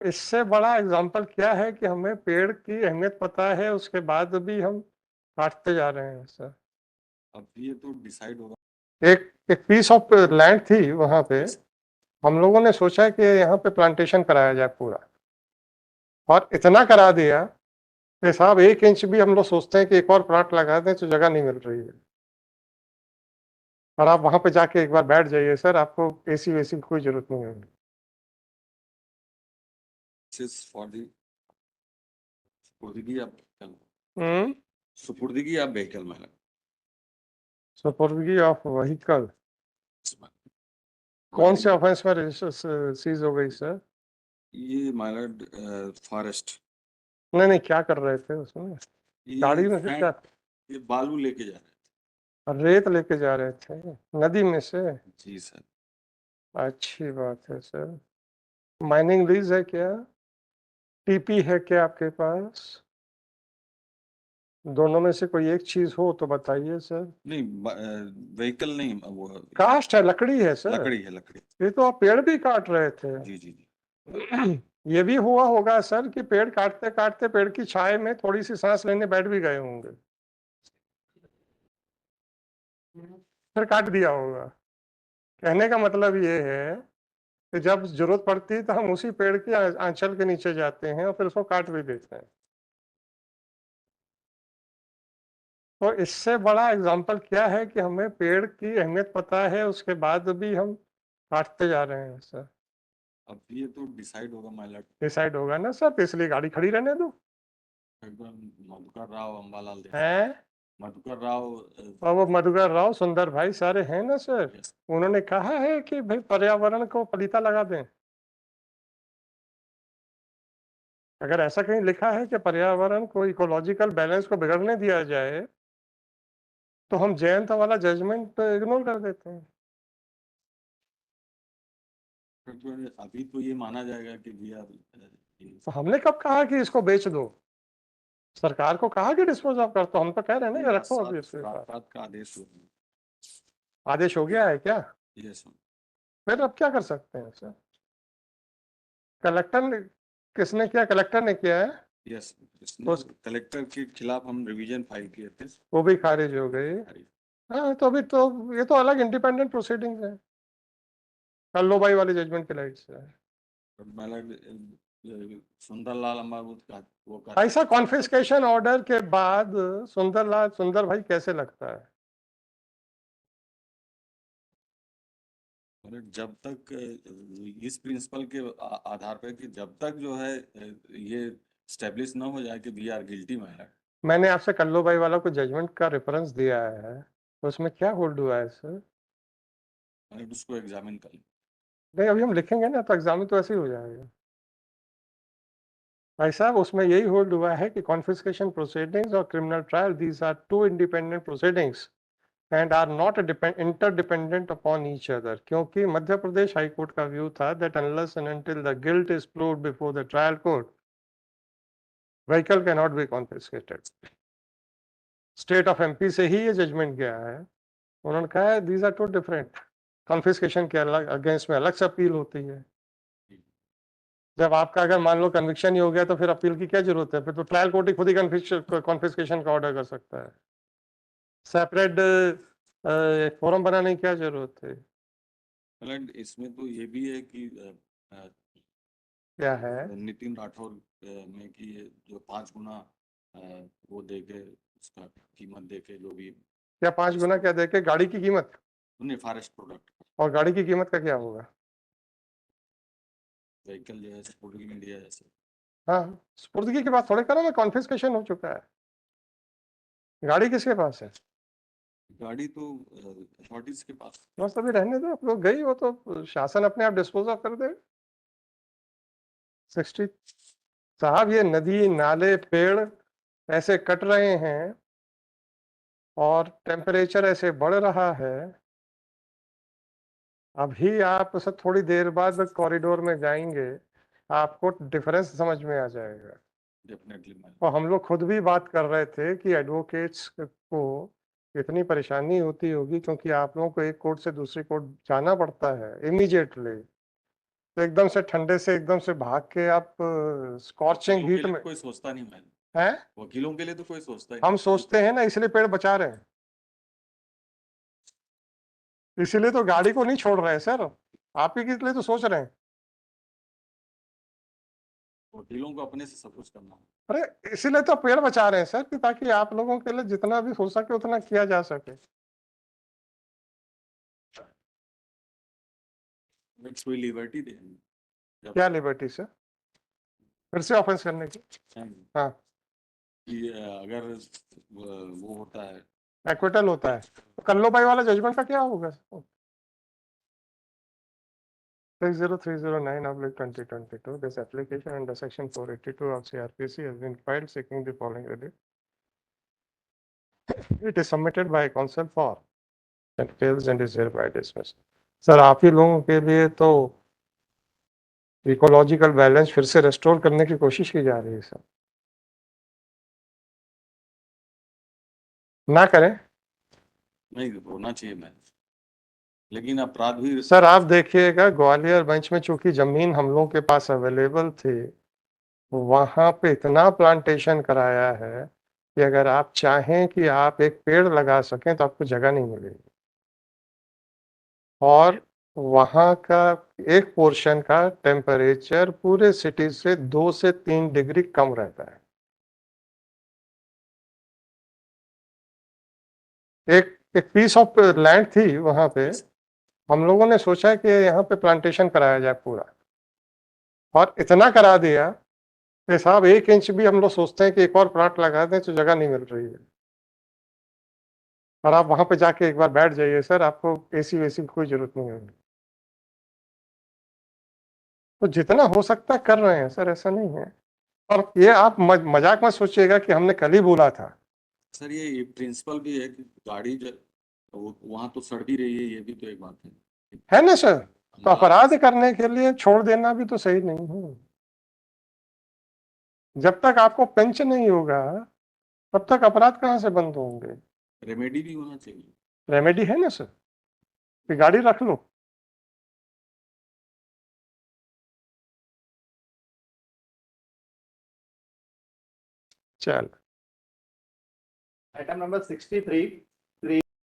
इससे बड़ा एग्जाम्पल क्या है कि हमें पेड़ की अहमियत पता है, उसके बाद भी हम काटते जा रहे हैं सर। अब ये तो डिसाइड होगा। एक एक पीस ऑफ लैंड थी वहां पे, हम लोगों ने सोचा कि यहाँ पे प्लांटेशन कराया जाए पूरा, और इतना करा दिया कि साहब 1 इंच भी हम लोग सोचते हैं कि एक और प्लांट लगा दें तो जगह नहीं मिल रही है। और आप वहां पे जाके एक बार बैठ जाइए सर, आपको एसी वेसी की कोई जरूरत नहीं होगी। फॉर दी सुपुर्दगी आप हम्म। सुपुर्दगी आप व्हीकल में सुपुर्दगी ऑफ व्हीकल कौन से ऑफेंस में रजिस्टर सीज हो गई सर? ये माइलर्ड फॉरेस्ट। नहीं नहीं, क्या कर रहे थे उसमें? गाड़ी ये में से क्या? ये बालू लेके जा रहे रेत लेके जा रहे थे नदी में से? थे। जी सर। अच्छी बात है सर। माइनिंग लीज है क्या? टीपी है क्या आपके पास? दोनों में से कोई एक चीज हो तो बताइए सर। नहीं, व्हीकल नहीं, वो कास्ट है, लकड़ी है सर। लकड़ी है, लकड़ी। ये तो आप पेड़ भी काट रहे थे। जी जी जी। ये भी हुआ होगा सर कि पेड़ काटते काटते पेड़ की छाया में थोड़ी सी सांस लेने बैठ भी गए होंगे, फिर काट दिया होगा। कहने का मतलब ये है कि जब जरूरत पड़ती है तो हम उसी पेड़ के आंचल के नीचे जाते हैं और फिर उसको काट भी देते हैं। तो इससे बड़ा एग्जाम्पल क्या है कि हमें पेड़ की अहमियत पता है, उसके बाद भी हम काटते जा रहे हैं सर। अब ये तो डिसाइड होगा माइलर्ड। डिसाइड होगा ना सर, तो इसलिए गाड़ी खड़ी रहने दो। एकदम मधुकर राव अम्बालाल हैं? मधुकर राव और वो मधुकर राव सुंदर भाई सारे हैं ना सर, yes। उन्होंने कहा है कि भाई पर्यावरण को पलीता लगा दें। अगर ऐसा कहीं लिखा है कि पर्यावरण को, इकोलॉजिकल बैलेंस को बिगड़ने दिया जाए, तो हम जयंत वाला जजमेंट इग्नोर कर देते हैं। अभी तो ये माना जाएगा कि वी आर तो हमने कब कहा कि इसको बेच दो? सरकार को कहा कि डिस्पोज ऑफ कर दो, हम तो कह रहे हैं ना कि रखो अभी इसके पास। रात का आदेश हुआ। आदेश हो गया है क्या? यस। फिर अब क्या कर सकते हैं सर? कलेक्टर ने, किसने किया? कलेक्टर ने किया है। यस। उस कलेक्टर के खिलाफ हम रिवीजन फाइल किए थे। वो भी खारिज हो गई। हाँ, तो अभी तो ये तो अलग इंडिपेंडेंट प्रोसीडिंग्स है, कल्लोबाई वाली जजमेंट के लाइट से। सुंदरलाल अम्बावत का वो का ऐसा कॉन्फिस्केशन ऑर्डर के बाद सुंदर भाई कैसे लगता है? जब तक इस प्रिंसिपल के आधार पर कि जब तक जो है ये स्टेब्लिश ना हो जाए कि वी आर गिल्टी मैटर। मैंने आपसे कल्लोबाई वाला को जजमेंट का रेफरेंस दिया है, उसमें क्या होल्ड हुआ है सर? उसको एग्जामिन कर लें। नहीं, अभी हम लिखेंगे ना तो एग्जाम तो ऐसे ही हो जाएगा भाई साहब। उसमें यही होल्ड हुआ है कि कॉन्फिस्केशन प्रोसीडिंग्स और criminal trial, these are two independent proceedings and are not interdependent upon each other, क्योंकि मध्य प्रदेश हाई कोर्ट का व्यू था that unless and until the guilt is proved before the trial court, vehicle can not be confiscated. State of MP से ही ये judgment गया है। उन्होंने कहा है these are two different. Confiscation के अलग अगेंस्ट में अलग से अपील होती है। जब आपका अगर मान लो कन्विक्शन ही हो गया तो फिर अपील की क्या जरूरत है? फिर तो ट्रायल कोर्ट ही खुद ही कॉन्फिस्केशन का ऑर्डर कर सकता है। सेपरेट फोरम बनाने की क्या जरूरत है? इसमें तो ये भी है कि क्या है? नितिन राठौर में कि ये जो 5 गुना वो दे के उसका कीमत दे के जो भी क्या 5 गुना क्या देके गाड़ी की कीमत? फॉरेस्ट प्रोडक्ट और गाड़ी की कीमत का क्या होगा? व्हीकल जो है सपोर्टिंग इंडिया जैसे। हाँ, सुपुर्दगी की बात थोड़े करो ना, कॉन्फिस्केशन हो चुका है। गाड़ी किसके पास है? गाड़ी तो अथॉरिटीज के पास। बस अभी रहने दो, आप लोग गई हो तो शासन अपने आप डिस्पोज ऑफ कर दे। 60 साहब, ये नदी नाले पेड़ ऐसे कट रहे हैं और टेम्परेचर ऐसे बढ़ रहा है। अभी आप सब थोड़ी देर बाद कॉरिडोर में जाएंगे, आपको डिफरेंस समझ में आ जाएगा। डेफिनेटली। और हम लोग खुद भी बात कर रहे थे कि एडवोकेट्स को इतनी परेशानी होती होगी, क्योंकि आप लोगों को एक कोर्ट से दूसरी कोर्ट जाना पड़ता है इमीडिएटली। तो एकदम से ठंडे से एकदम से भाग के आप स्कॉर्चिंग वकीलों के हीट लिए में कोई सोचता नहीं मैंने, हैं। वकीलों के लिए तो कोई सोचता ही हम नहीं। सोचते हैं ना, इसलिए पेड़ बचा रहे हैं, इसीलिए तो गाड़ी को नहीं छोड़ रहे हैं सर, आप ही के लिए तो सोच रहे हैं। वकीलों को अपने से सब कुछ करना है। अरे इसीलिए तो पेड़ बचा रहे हैं सर, कि ताकि आप लोगों के लिए जितना भी हो सके उतना किया जा सके। It's कोई लिबर्टी दे जब क्या लिबर्टी सर, फिर से ऑफेंस करने की? हाँ, कि अगर वो होता है एक्विटल होता है, तो कल्लोबाई वाला जजमेंट का क्या होगा? 60309/2022, this application under section 482 of CRPC has been filed seeking the following relief. It is submitted by counsel for and fails and is hereby dismissed. Sir आप ही लोगों के लिए तो इकोलॉजिकल बैलेंस फिर से रेस्टोर करने की कोशिश की जा रही है सर, ना करें। नहीं होना चाहिए मैं, लेकिन अपराध भी सर आप देखिएगा, ग्वालियर बेंच में चूंकि जमीन हम लोगों के पास अवेलेबल थी, वहां पे इतना प्लांटेशन कराया है कि अगर आप चाहें कि आप एक पेड़ लगा सकें तो आपको जगह नहीं मिलेगी। और वहां का एक पोर्शन का टेम्परेचर पूरे सिटी से 2 से 3 डिग्री कम रहता है। एक एक पीस ऑफ लैंड थी वहां पे, हम लोगों ने सोचा कि यहाँ पे प्लांटेशन कराया जाए पूरा, और इतना करा दिया कि साहब 1 इंच भी हम लोग सोचते हैं कि एक और प्लांट लगा दें तो जगह नहीं मिल रही है। और आप वहां पे जाके एक बार बैठ जाइए सर, आपको एसी वेसी की कोई जरूरत नहीं होगी। तो जितना हो सकता है कर रहे हैं सर, ऐसा नहीं है। और ये आप मजाक मत सोचिएगा कि हमने कल ही बोला था। सर ये प्रिंसिपल भी है कि गाड़ी वहां तो सड़ भी रही है, ये भी तो एक बात है ना सर, तो हमारा अपराध करने के लिए छोड़ देना भी तो सही नहीं है। जब तक आपको पेंच नहीं होगा तब तक अपराध कहाँ से बंद होंगे? रेमेडी भी होना चाहिए। रेमेडी है ना सर, कि गाड़ी रख लो। चल Item number 63,